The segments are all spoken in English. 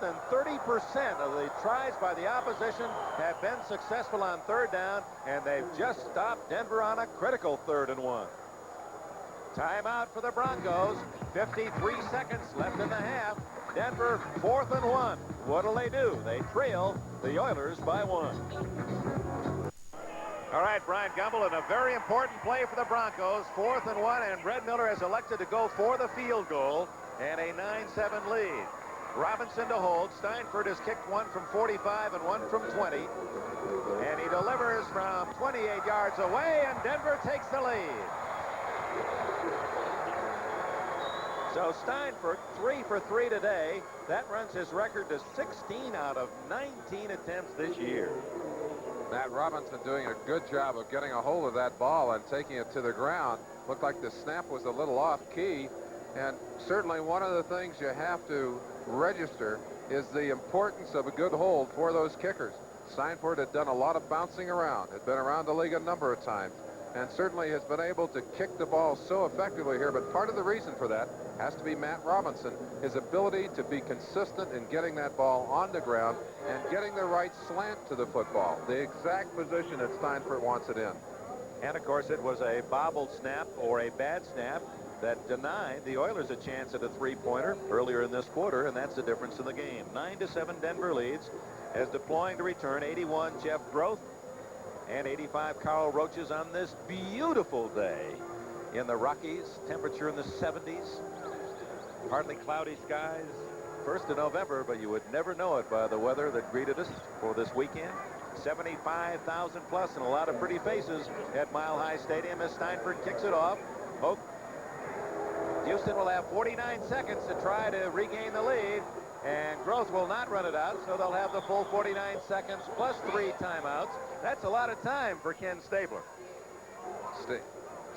than 30% of the tries by the opposition have been successful on third down, and they've just stopped Denver on a critical 3rd and 1. Timeout for the Broncos. 53 seconds left in the half. Denver 4th and 1. What'll they do? They trail the Oilers by 1. All right, Brian Gumbel, in a very important play for the Broncos. 4th and 1, and Red Miller has elected to go for the field goal and a 9-7 lead. Robinson to hold. Steinfurt has kicked one from 45 and one from 20. And he delivers from 28 yards away, and Denver takes the lead. So Steinfurt 3 for 3 today. That runs his record to 16 out of 19 attempts this year. Matt Robinson doing a good job of getting a hold of that ball and taking it to the ground. Looked like the snap was a little off key. And certainly one of the things you have to register is the importance of a good hold for those kickers. Steinfurt had done a lot of bouncing around, had been around the league a number of times, and certainly has been able to kick the ball so effectively here. But part of the reason for that has to be Matt Robinson, his ability to be consistent in getting that ball on the ground and getting the right slant to the football, the exact position that Steinfurt wants it in. And of course it was a bobbled snap or a bad snap that denied the Oilers a chance at a three-pointer earlier in this quarter, and that's the difference in the game. 9-7 Denver leads, as deploying to return 81 Jeff Groth and 85 Carl Roaches on this beautiful day in the Rockies. Temperature in the 70s, partly cloudy skies. 1st of November, but you would never know it by the weather that greeted us for this weekend. 75,000 plus and a lot of pretty faces at Mile High Stadium as Steinfurt kicks it off. Houston will have 49 seconds to try to regain the lead, and Groth will not run it out, so they'll have the full 49 seconds plus 3 timeouts. That's a lot of time for Ken Stabler.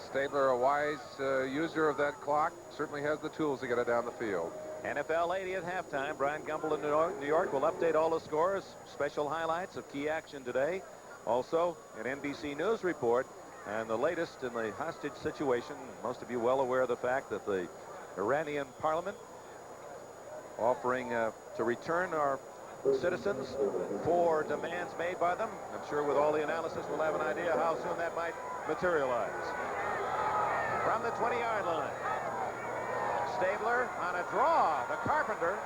Stabler, a wise user of that clock, certainly has the tools to get it down the field. NFL 80 at halftime. Brian Gumbel in New York will update all the scores, special highlights of key action today. Also, an NBC News report and the latest in the hostage situation. Most of you well aware of the fact that the Iranian parliament offering to return our citizens for demands made by them. I'm sure with all the analysis we'll have an idea how soon that might materialize. From the 20-yard line, Stabler on a draw. The Carpenter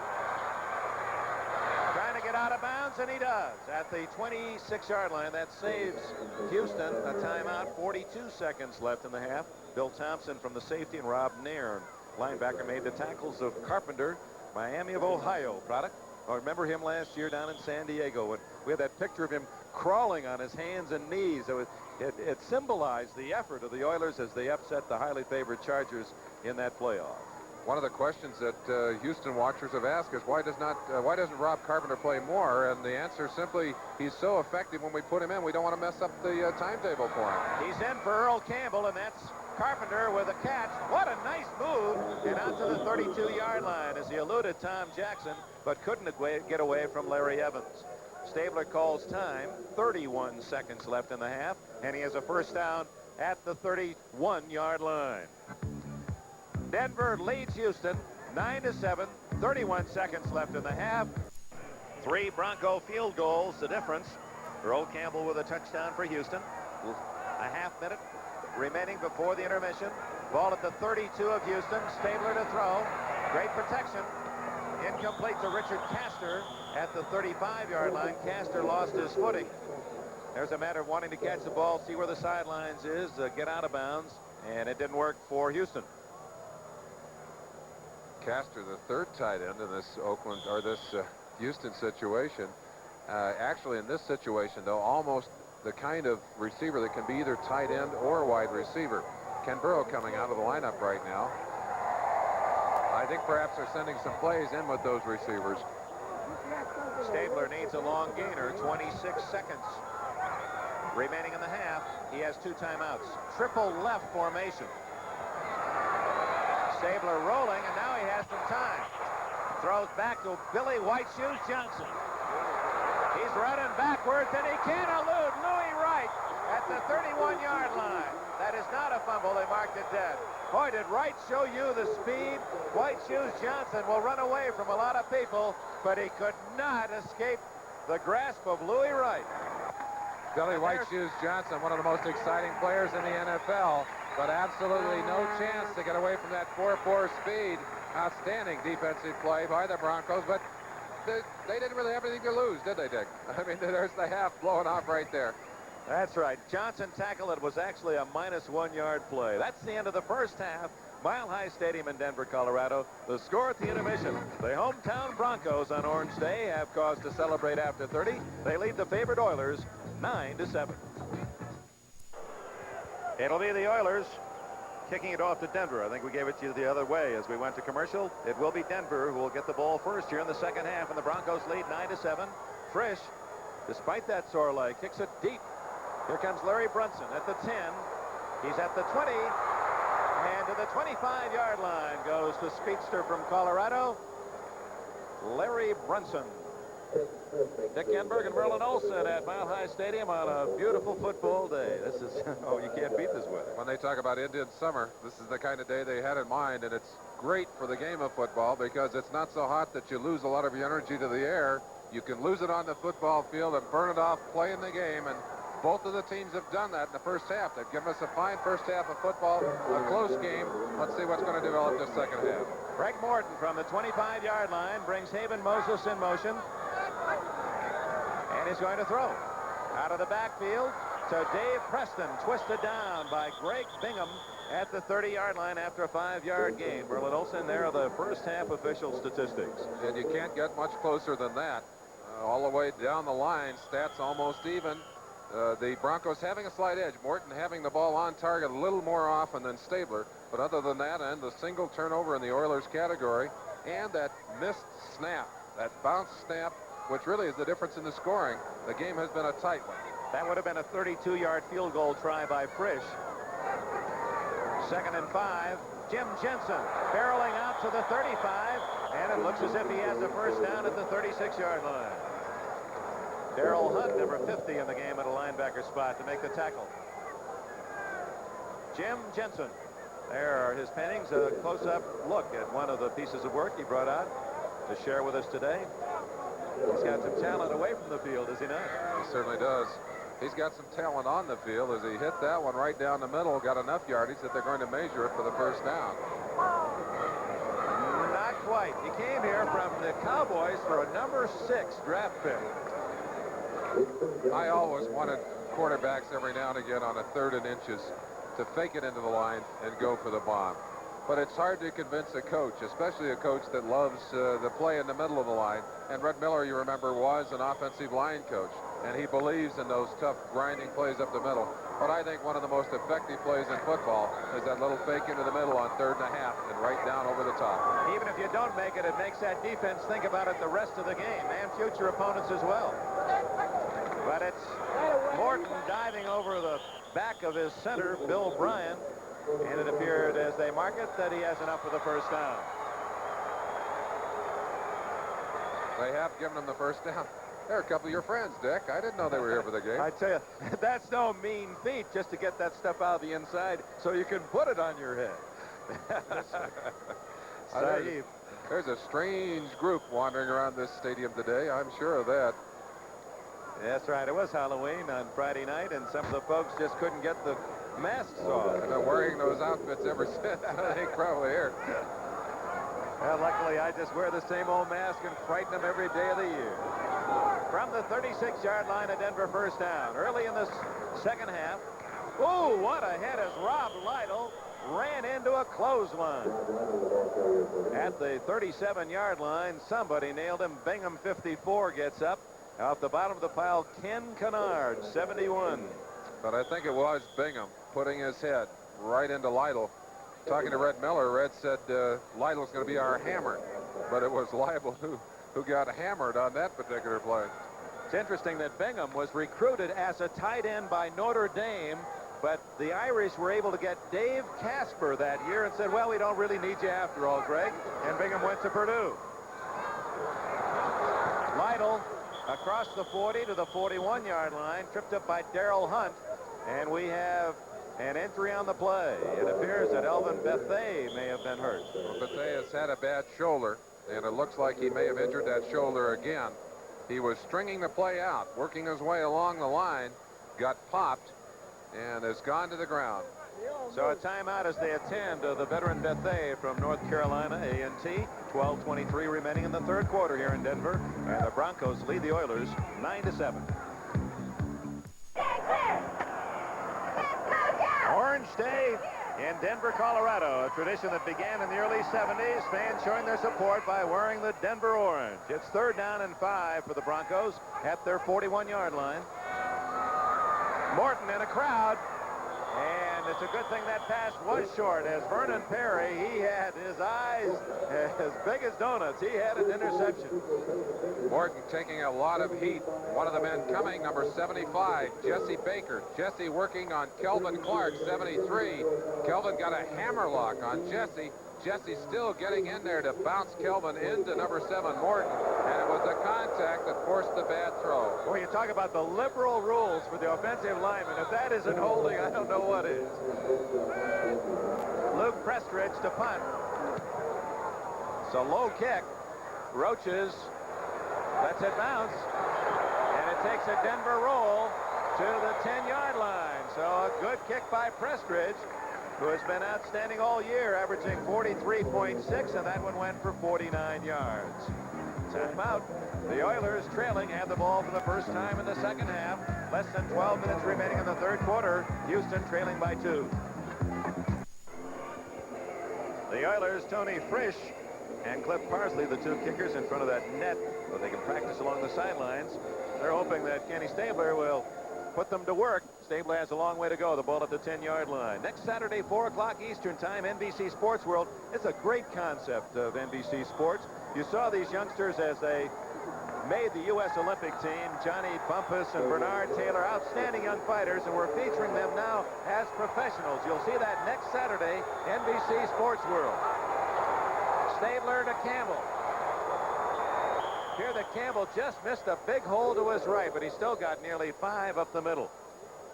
trying to get out of bounds, and he does at the 26-yard line. That saves Houston a timeout. 42 seconds left in the half. Bill Thompson from the safety and Rob Nairn, linebacker, made the tackles of Carpenter, Miami of Ohio product. I remember him last year down in San Diego when we had that picture of him crawling on his hands and knees. It symbolized the effort of the Oilers as they upset the highly favored Chargers in that playoff. One of the questions that Houston watchers have asked is why doesn't Rob Carpenter play more? And the answer is simply, he's so effective when we put him in, we don't want to mess up the timetable for him. He's in for Earl Campbell, and that's Carpenter with a catch. What a nice move, and out to the 32-yard line as he eluded Tom Jackson, but couldn't get away from Larry Evans. Stabler calls time. 31 seconds left in the half, and he has a first down at the 31-yard line. Denver leads Houston 9-7, 31 seconds left in the half. 3 Bronco field goals, the difference. Earl Campbell with a touchdown for Houston. A half minute remaining before the intermission. Ball at the 32 of Houston. Stabler to throw. Great protection. Incomplete to Richard Castor at the 35-yard line. Castor lost his footing. There's a matter of wanting to catch the ball, see where the sidelines is, get out of bounds, and it didn't work for Houston. Castor, the third tight end in this Houston situation. Actually, in this situation, though, almost the kind of receiver that can be either tight end or wide receiver. Ken Burrow coming out of the lineup right now. I think perhaps they're sending some plays in with those receivers. Stabler needs a long gainer. 26 seconds remaining in the half. He has 2 timeouts. Triple left formation. Stabler rolling, and now he has some time. Throws back to Billy White Shoes Johnson. He's running backwards, and he can't elude Louis Wright at the 31-yard line. That is not a fumble. They marked it dead. Boy, did Wright show you the speed. White Shoes Johnson will run away from a lot of people but he could not escape the grasp of Louis Wright. Billy White Shoes Johnson, one of the most exciting players in the NFL, but absolutely no chance to get away from that 4-4 speed. Outstanding defensive play by the Broncos, but they didn't really have anything to lose, did they, Dick? I mean, there's the half blowing off right there. That's right. Johnson tackled it. Was actually a -1 yard play. That's the end of the first half. Mile High Stadium in Denver, Colorado. The score at the intermission. The hometown Broncos on Orange Day have cause to celebrate after 30. They lead the favored Oilers 9-7. It'll be the Oilers kicking it off to Denver. I think we gave it to you the other way as we went to commercial. It will be Denver who will get the ball first here in the second half, and the Broncos lead 9-7. Frisch, despite that sore leg, kicks it deep. Here comes Larry Brunson at the 10. He's at the 20. And to the 25-yard line goes the speedster from Colorado, Larry Brunson. Dick Enberg and Merlin Olsen at Mile High Stadium on a beautiful football day. This is, oh, you can't beat this weather. When they talk about Indian summer, this is the kind of day they had in mind, and it's great for the game of football because it's not so hot that you lose a lot of your energy to the air. You can lose it on the football field and burn it off playing the game, and both of the teams have done that in the first half. They've given us a fine first half of football, a close game. Let's see what's going to develop this second half. Greg Morton from the 25-yard line brings Haven Moses in motion. And he's going to throw. Out of the backfield to Dave Preston, twisted down by Greg Bingham at the 30-yard line after a 5-yard gain. Merlin Olsen, there are the first half official statistics. And you can't get much closer than that. All the way down the line, stats almost even. The Broncos having a slight edge. Morton having the ball on target a little more often than Stabler. But other than that, and the single turnover in the Oilers category, and that missed snap, that bounce snap, which really is the difference in the scoring. The game has been a tight one. That would have been a 32-yard field goal try by Frisch. 2nd and 5. Jim Jensen barreling out to the 35, and it looks as if he has the first down at the 36-yard line. Darrell Hunt, number 50 in the game at a linebacker spot to make the tackle. Jim Jensen. There are his paintings. A close-up look at one of the pieces of work he brought out to share with us today. He's got some talent away from the field, does he not? He certainly does. He's got some talent on the field as he hit that one right down the middle, got enough yardage that they're going to measure it for the first down. Not quite. He came here from the Cowboys for a number 6 draft pick. I always wanted quarterbacks every now and again on a 3rd and inches to fake it into the line and go for the bomb. But it's hard to convince a coach, especially a coach that loves the play in the middle of the line. And Red Miller, you remember, was an offensive line coach, and he believes in those tough, grinding plays up the middle. But I think one of the most effective plays in football is that little fake into the middle on 3rd and a half and right down over the top. Even if you don't make it, it makes that defense think about it the rest of the game and future opponents as well. But it's Morton diving over the back of his center, Bill Bryan. And it appeared as they mark it that he has enough for the first down. They have given him the first down. They're a couple of your friends, Dick. I didn't know they were here for the game. I tell you, that's no mean feat just to get that stuff out of the inside so you can put it on your head. There's a strange group wandering around this stadium today. I'm sure of that. That's right. It was Halloween on Friday night, and some of the folks just couldn't get the masks off. I've been wearing those outfits ever since. I think probably here. Well, luckily, I just wear the same old mask and frighten them every day of the year. From the 36-yard line of Denver, first down. Early in the second half. Ooh, what a hit as Rob Lytle ran into a clothesline. At the 37-yard line, somebody nailed him. Bingham, 54, gets up. Off the bottom of the pile, Ken Kennard, 71. But I think it was Bingham putting his head right into Lytle. Talking to Red Miller, Red said Lytle's going to be our hammer. But it was Lytle who got hammered on that particular play. It's interesting that Bingham was recruited as a tight end by Notre Dame, but the Irish were able to get Dave Casper that year and said, well, we don't really need you after all, Greg. And Bingham went to Purdue. Lytle across the 40 to the 41-yard line, tripped up by Darrell Hunt, and we have an entry on the play. It appears that Elvin Bethea may have been hurt. Well, Bethea has had a bad shoulder. and it looks like he may have injured that shoulder again. He was stringing the play out, working his way along the line, got popped, and has gone to the ground. So a timeout as they attend the veteran Bethea from North Carolina A&T. 12:23 remaining in the third quarter here in Denver, and the Broncos lead the Oilers 9-7. Orange Day in Denver, Colorado, a tradition that began in the early 70s. Fans showing their support by wearing the Denver orange. It's 3rd down and 5 for the Broncos at their 41-yard line. Morton in a crowd, and it's a good thing that pass was short, as Vernon Perry, he had his eyes as big as donuts. He had an interception. Morton taking a lot of heat. One of the men coming, number 75, Jesse Baker. Jesse working on Kelvin Clark, 73. Kelvin got a hammerlock on Jesse. Jesse still getting in there to bounce Kelvin into number 7, Morton. And it was the contact that forced the bad throw. Boy, you talk about the liberal rules for the offensive lineman. If that isn't holding, I don't know what is. Luke Prestridge to punt. It's a low kick. Roaches lets it bounce. And it takes a Denver roll to the 10-yard line. So a good kick by Prestridge, who has been outstanding all year, averaging 43.6, and that one went for 49 yards. Timeout. The Oilers trailing, had the ball for the first time in the second half. Less than 12 minutes remaining in the third quarter. Houston trailing by 2. The Oilers, Tony Frisch and Cliff Parsley, the two kickers in front of that net, so they can practice along the sidelines. They're hoping that Kenny Stabler will put them to work. Stabler has a long way to go. The ball at the 10-yard line. Next Saturday, 4 o'clock Eastern time, NBC Sports World. It's a great concept of NBC Sports. You saw these youngsters as they made the U.S. Olympic team. Johnny Bumpus and Bernard Taylor, outstanding young fighters, and we're featuring them now as professionals. You'll see that next Saturday, NBC Sports World. Stabler to Campbell. Here that Campbell just missed a big hole to his right, but he still got nearly 5 up the middle.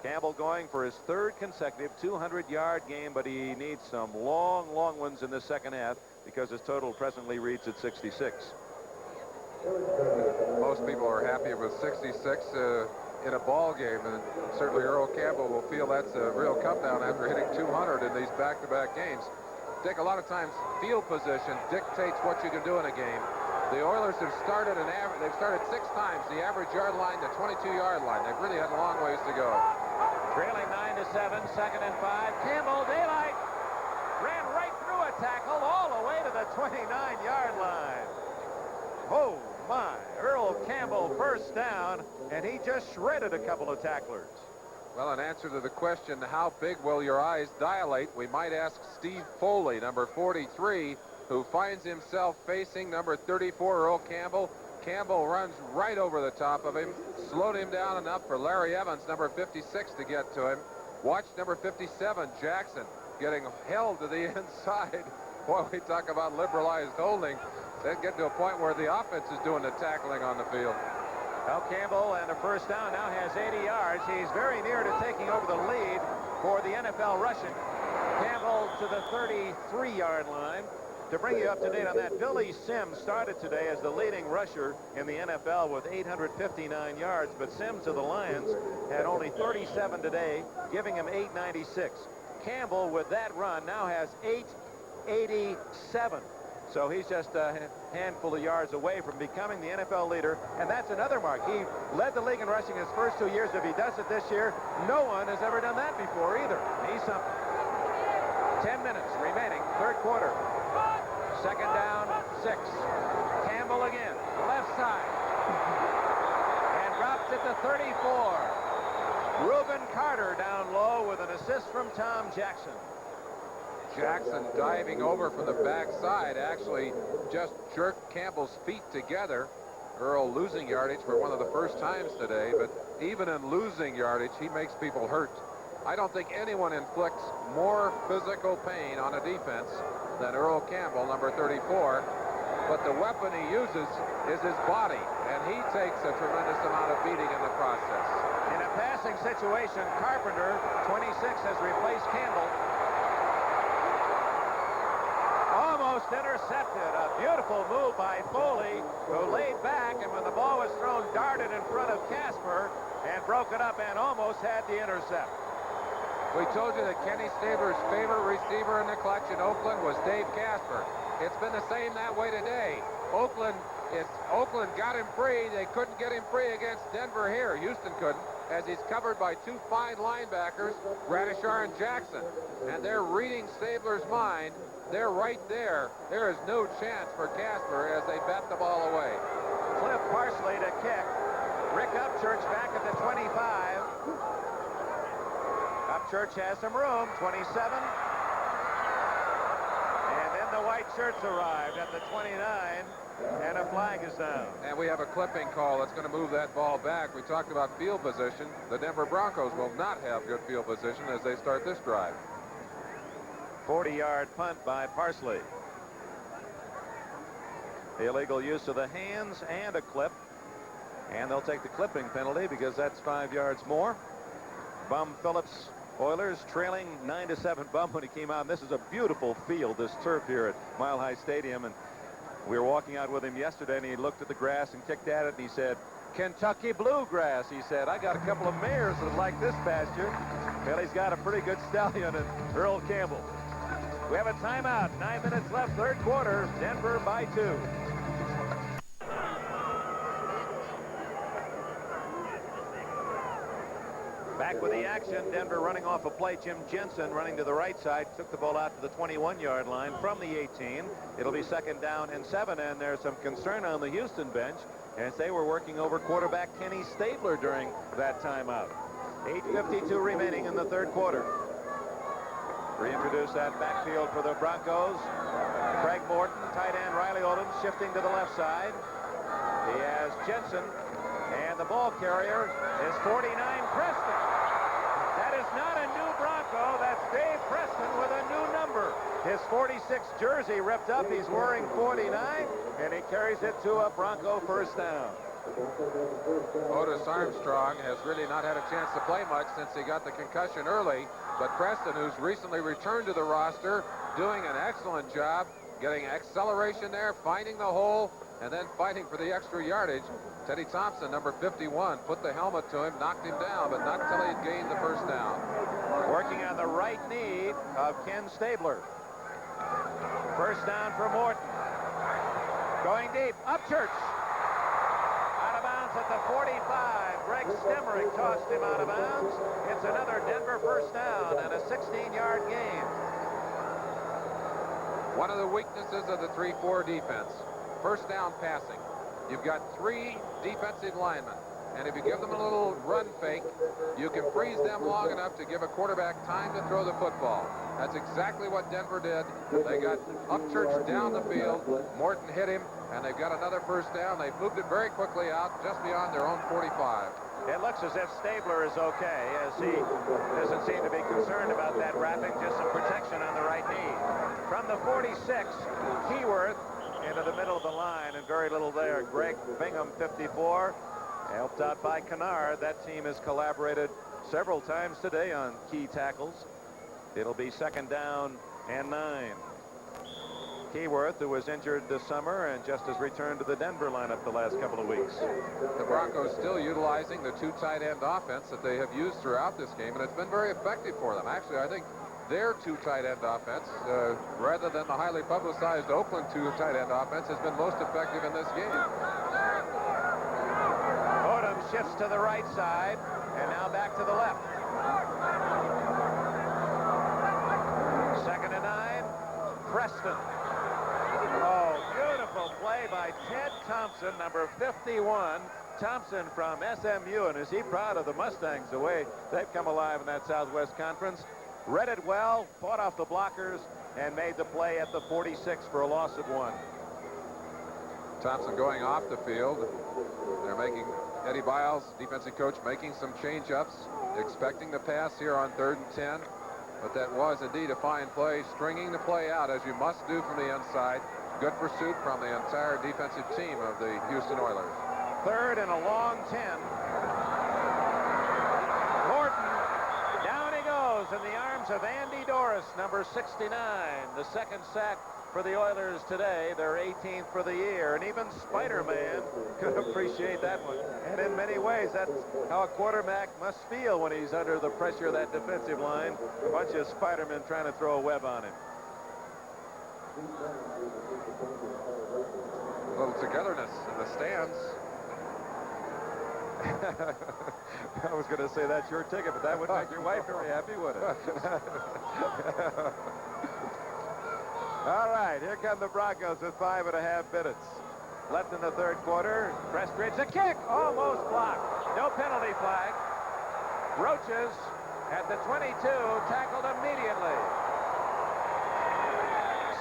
Campbell going for his 3rd consecutive 200-yard game, but he needs some long ones in the second half because his total presently reads at 66. Most people are happy with 66 in a ball game, and certainly Earl Campbell will feel that's a real come down after hitting 200 in these back-to-back games. Dick, a lot of times field position dictates what you can do in a game. The Oilers have started they've started 6 times the average yard line to 22-yard line. They've really had a long ways to go. Trailing 9-7, 2nd and 5. Campbell, daylight, ran right through a tackle all the way to the 29-yard line. Oh my, Earl Campbell first down, and he just shredded a couple of tacklers. Well, in answer to the question, how big will your eyes dilate, we might ask Steve Foley, number 43, who finds himself facing number 34, Earl Campbell. Campbell runs right over the top of him, slowed him down enough for Larry Evans, number 56, to get to him. Watch number 57, Jackson, getting held to the inside. Boy, we talk about liberalized holding. They get to a point where the offense is doing the tackling on the field. Well, Campbell, and a first down, now has 80 yards. He's very near to taking over the lead for the NFL rushing. Campbell to the 33-yard line. To bring you up to date on that, Billy Sims started today as the leading rusher in the NFL with 859 yards, but Sims of the Lions had only 37 today, giving him 896. Campbell, with that run, now has 887. So he's just a handful of yards away from becoming the NFL leader, and that's another mark. He led the league in rushing his first 2 years. If he does it this year, no one has ever done that before either. He's something. 10 minutes remaining, third quarter. 2nd down, 6. Campbell again, left side. And drops it to 34. Reuben Carter down low with an assist from Tom Jackson. Jackson diving over from the backside actually just jerked Campbell's feet together. Earl losing yardage for one of the first times today, but even in losing yardage, he makes people hurt. I don't think anyone inflicts more physical pain on a defense than Earl Campbell, number 34. But the weapon he uses is his body, and he takes a tremendous amount of beating in the process. In a passing situation, Carpenter, 26, has replaced Campbell. Almost almost intercepted. A beautiful move by Foley, who laid back, and when the ball was thrown, darted in front of Casper and broke it up and almost had the intercept. We told you that Kenny Stabler's favorite receiver in the clutch in Oakland was Dave Casper. It's been the same that way today. Oakland got him free. They couldn't get him free against Denver here. Houston couldn't, as he's covered by two fine linebackers, Radishar and Jackson. And they're reading Stabler's mind. They're right there. There is no chance for Casper as they bat the ball away. Cliff Parsley to kick. Rick Upchurch back at the 25. Upchurch has some room, 27. And then the white shirts arrived at the 29, and a flag is down. And we have a clipping call that's going to move that ball back. We talked about field position. The Denver Broncos will not have good field position as they start this drive. 40-yard punt by Parsley. Illegal use of the hands and a clip. And they'll take the clipping penalty because that's 5 yards more. Bum Phillips, Oilers trailing 9-7. Bum when he came out. And this is a beautiful field, this turf here at Mile High Stadium. And we were walking out with him yesterday, and he looked at the grass and kicked at it, and he said, Kentucky bluegrass. He said, I got a couple of mares that like this pasture. Well, he's got a pretty good stallion in Earl Campbell. We have a timeout. 9 minutes left, third quarter. Denver by 2. Back with the action. Denver running off a play. Jim Jensen running to the right side. Took the ball out to the 21-yard line from the 18. It'll be second down and 7. And there's some concern on the Houston bench as they were working over quarterback Kenny Stabler during that timeout. 8:52 remaining in the third quarter. Reintroduce that backfield for the Broncos. Craig Morton, tight end Riley Odom shifting to the left side. He has Jensen, and the ball carrier is 49, Preston. That is not a new Bronco. That's Dave Preston with a new number. His 46 jersey ripped up. He's wearing 49, and he carries it to a Bronco first down. Otis Armstrong has really not had a chance to play much since he got the concussion early, but Preston, who's recently returned to the roster, doing an excellent job, getting acceleration there, finding the hole, and then fighting for the extra yardage. Teddy Thompson, number 51, put the helmet to him, knocked him down, but not until he had gained the first down. Working on the right knee of Ken Stabler. First down for Morton. Going deep, Upchurch. Out of bounds at the 45. Greg Stemerick tossed him out of bounds. It's another Denver first down and a 16-yard gain. One of the weaknesses of the 3-4 defense, first down passing. You've got 3 defensive linemen, and if you give them a little run fake, you can freeze them long enough to give a quarterback time to throw the football. That's exactly what Denver did. They got Upchurch down the field. Morton hit him, and they've got another first down. They've moved it very quickly out just beyond their own 45. It looks as if Stabler is okay, as he doesn't seem to be concerned about that wrapping, just some protection on the right knee. From the 46, Keyworth into the middle of the line, and very little there. Greg Bingham, 54, helped out by Kennard. That team has collaborated several times today on key tackles. It'll be second down and 9. Keyworth, who was injured this summer and just has returned to the Denver lineup the last couple of weeks. The Broncos still utilizing the 2 tight end offense that they have used throughout this game, and it's been very effective for them. Actually, I think their 2 tight end offense, rather than the highly publicized Oakland 2 tight end offense, has been most effective in this game. Odom shifts to the right side, and now back to the left. Second and 9, Preston. Oh, beautiful play by Ted Thompson, number 51. Thompson from SMU, and is he proud of the Mustangs, the way they've come alive in that Southwest Conference. Read it well, fought off the blockers, and made the play at the 46 for a loss of 1. Thompson going off the field. They're making, Eddie Biles, defensive coach, making some change-ups, expecting the pass here on 3rd and 10. But that was indeed a fine play, stringing the play out as you must do from the inside. Good pursuit from the entire defensive team of the Houston Oilers. 3rd and a long 10. Morton, down he goes in the arms of Andy Doris, number 69. The second sack for the Oilers today. They're 18th for the year, and even Spider-Man could appreciate that one. And in many ways, that's how a quarterback must feel when he's under the pressure of that defensive line. A bunch of Spider-Men trying to throw a web on him. A little togetherness in the stands. I was going to say that's your ticket, but that would make your wife very happy, wouldn't it? All right, here come the Broncos with 5.5 minutes left in the third quarter. Prestridge, a kick, almost blocked. No penalty flag. Roaches at the 22, tackled immediately.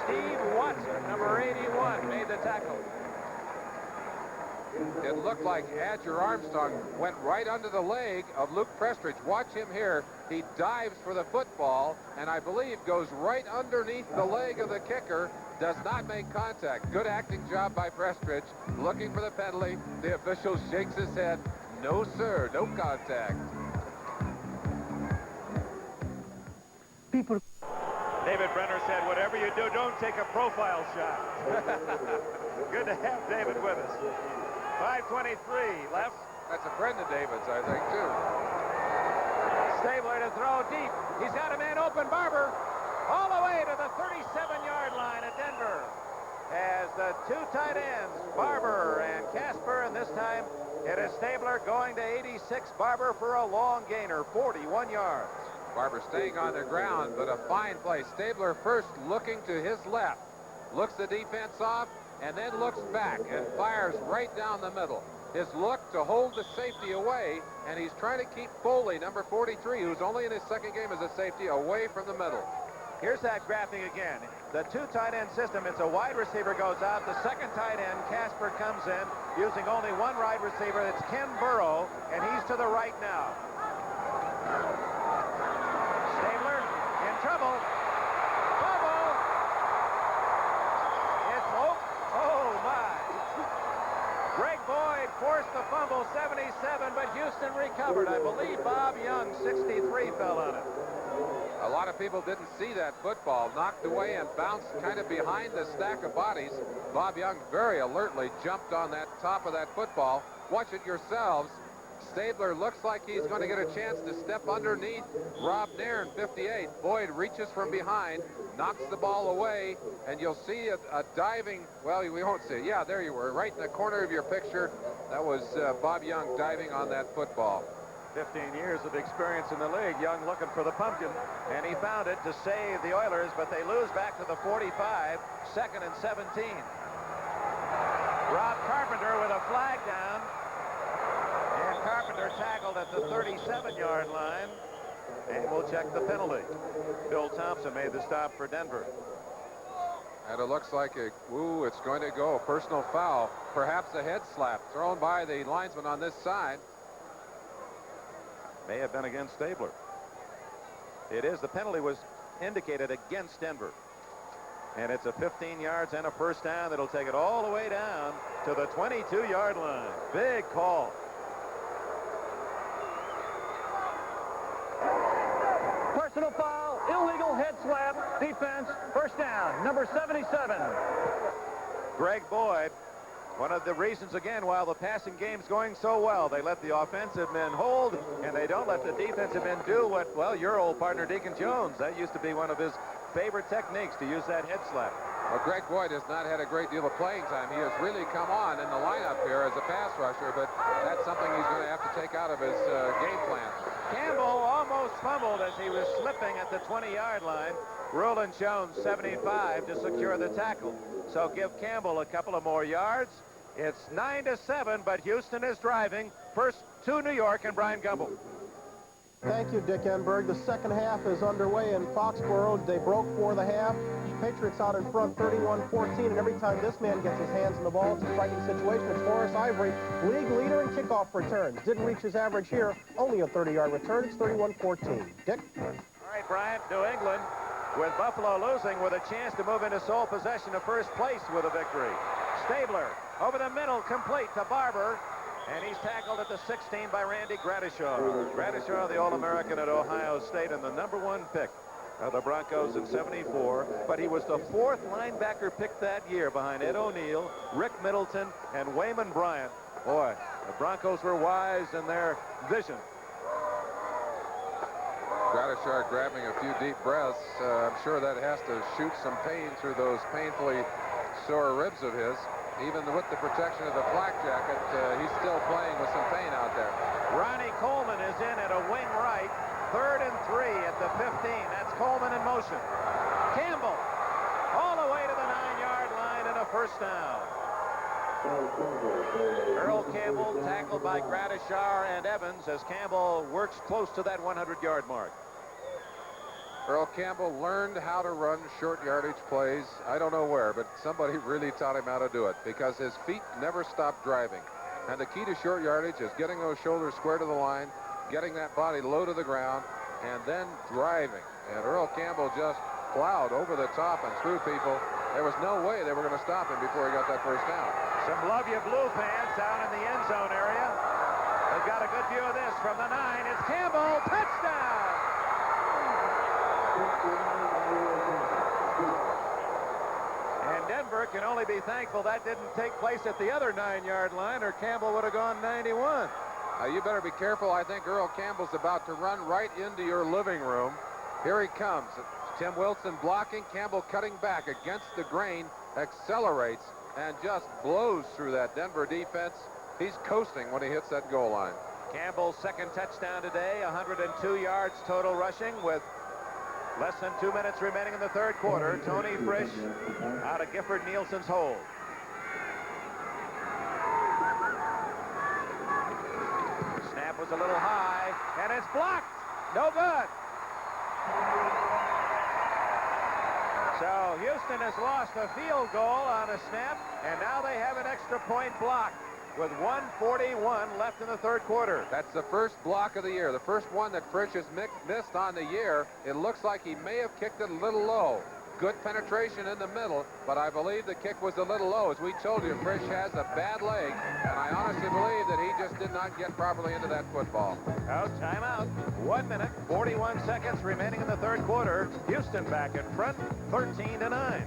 Steve Watson, number 81, made the tackle. It looked like Adger Armstrong went right under the leg of Luke Prestridge. Watch him here. He dives for the football, and I believe goes right underneath the leg of the kicker. Does not make contact. Good acting job by Prestridge. Looking for the penalty. The official shakes his head. No, sir. No contact. David Brenner said, whatever you do, don't take a profile shot. Good to have David with us. 5:23 left. That's a friend of David's, I think, too. Stabler to throw deep. He's got a man open. Barber all the way to the 37-yard line at Denver. As the two tight ends, Barber and Casper, and this time it is Stabler going to 86. Barber for a long gainer, 41 yards. Barber staying on the ground, but a fine play. Stabler first looking to his left. Looks the defense off, and then looks back and fires right down the middle. His look to hold the safety away, and he's trying to keep Foley, number 43, who's only in his second game as a safety, away from the middle. Here's that graphic again. The two tight end system, it's a wide receiver goes out. The second tight end, Casper, comes in using only one wide receiver. That's Ken Burrow, and he's to the right now. Stabler in trouble. Fumble. It's oh my. Greg Boyd forced the fumble, 77, but Houston recovered. I believe Bob Young, 63, fell on it. A lot of people didn't see that football. Knocked away and bounced kind of behind the stack of bodies. Bob Young very alertly jumped on that top of that football. Watch it yourselves. Stabler looks like he's going to get a chance to step underneath Rob Nairn, 58. Boyd reaches from behind, knocks the ball away, and you'll see a diving, well, we won't see it. Yeah, there you were, right in the corner of your picture. That was Bob Young diving on that football. 15 years of experience in the league. Young looking for the pumpkin, and he found it to save the Oilers, but they lose back to the 45, 2nd and 17. Rob Carpenter with a flag down, and Carpenter tackled at the 37-yard line, and we'll check the penalty. Bill Thompson made the stop for Denver. And it looks like it's going to go a personal foul, perhaps a head slap thrown by the linesman on this side. May have been against Stabler. It is. The penalty was indicated against Denver. And it's a 15 yards and a first down that'll take it all the way down to the 22-yard line. Big call. Personal foul, illegal head slap, defense, first down, number 77. Greg Boyd. One of the reasons, again, while the passing game's going so well, they let the offensive men hold, and they don't let the defensive men do what, well, your old partner, Deacon Jones, that used to be one of his favorite techniques, to use that head slap. Well, Greg Boyd has not had a great deal of playing time. He has really come on in the lineup here as a pass rusher, but that's something he's going to have to take out of his game plan. Campbell almost fumbled as he was slipping at the 20-yard line. Roland Jones, 75, to secure the tackle. So give Campbell a couple of more yards. It's 9-7, but Houston is driving. First to New York and Brian Gumbel. Thank you, Dick Enberg. The second half is underway in Foxborough. They broke for the half. Patriots out in front 31-14, and every time this man gets his hands on the ball, it's a striking situation. It's Horace Ivory, league leader in kickoff returns. Didn't reach his average here, only a 30-yard return. It's 31-14. Dick? All right, Bryant, New England, with Buffalo losing, with a chance to move into sole possession of first place with a victory. Stabler over the middle, complete to Barber, and he's tackled at the 16 by Randy Gradishaw. Gradishaw, the All-American at Ohio State, and the #1 pick of the Broncos in '74, but he was the 4th linebacker picked that year behind Ed O'Neill, Rick Middleton, and Wayman Bryant. Boy, the Broncos were wise in their vision. Gradishar grabbing a few deep breaths. I'm sure that has to shoot some pain through those painfully sore ribs of his. Even with the protection of the flak jacket, he's still playing with some pain out there. Ronnie Coleman is in at a wing right. 3rd and 3 at the 15. That's Coleman in motion. Campbell all the way to the 9-yard line and a first down. Earl Campbell tackled by Gradishar and Evans as Campbell works close to that 100-yard mark. Earl Campbell learned how to run short yardage plays. I don't know where, but somebody really taught him how to do it because his feet never stopped driving. And the key to short yardage is getting those shoulders square to the line, getting that body low to the ground, and then driving. And Earl Campbell just plowed over the top and through people. There was no way they were going to stop him before he got that first down. Some love you blue fans down in the end zone area. They've got a good view of this from the 9. It's Campbell, touchdown! And Denver can only be thankful that didn't take place at the other 9-yard line, or Campbell would have gone 91. You better be careful. I think Earl Campbell's about to run right into your living room. Here he comes. Tim Wilson blocking. Campbell cutting back against the grain, accelerates, and just blows through that Denver defense. He's coasting when he hits that goal line. Campbell's 2nd touchdown today, 102 yards total rushing with less than 2 minutes remaining in the 3rd quarter. Tony Frisch out of Gifford Nielsen's hold. Snap was a little high, and it's blocked. No good. So Houston has lost a field goal on a snap, and now they have an extra point blocked with 1:41 left in the 3rd quarter. That's the first block of the year, the first one that Frisch has missed on the year. It looks like he may have kicked it a little low. Good penetration in the middle, but I believe the kick was a little low. As we told you, Frisch has a bad leg, and I honestly believe that he just did not get properly into that football. Oh, timeout. 1 minute, 41 seconds remaining in the 3rd quarter. Houston back in front, 13-9.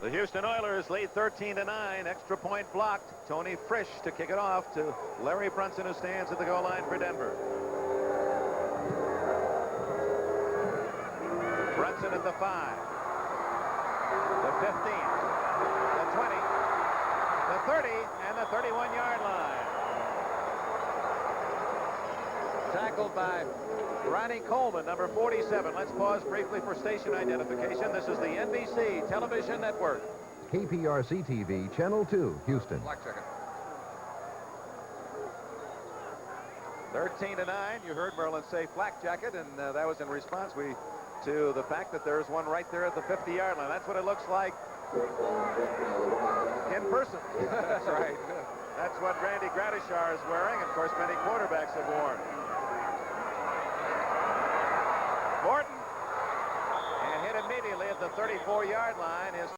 The Houston Oilers lead 13-9. Extra point blocked. Tony Frisch to kick it off to Larry Brunson, who stands at the goal line for Denver. Brunson at the 5, the 15, the 20, the 30, and the 31-yard line. Tackled by Ronnie Coleman, number 47. Let's pause briefly for station identification. This is the NBC Television Network. KPRC-TV, Channel 2, Houston. Black checker. 13-9. You heard Merlin say flak jacket, and that was in response to the fact that there's one right there at the 50-yard line. That's what it looks like in person. That's right. That's what Randy Gradishar is wearing, and of course many quarterbacks have worn. Morton, and hit immediately at the 34-yard line is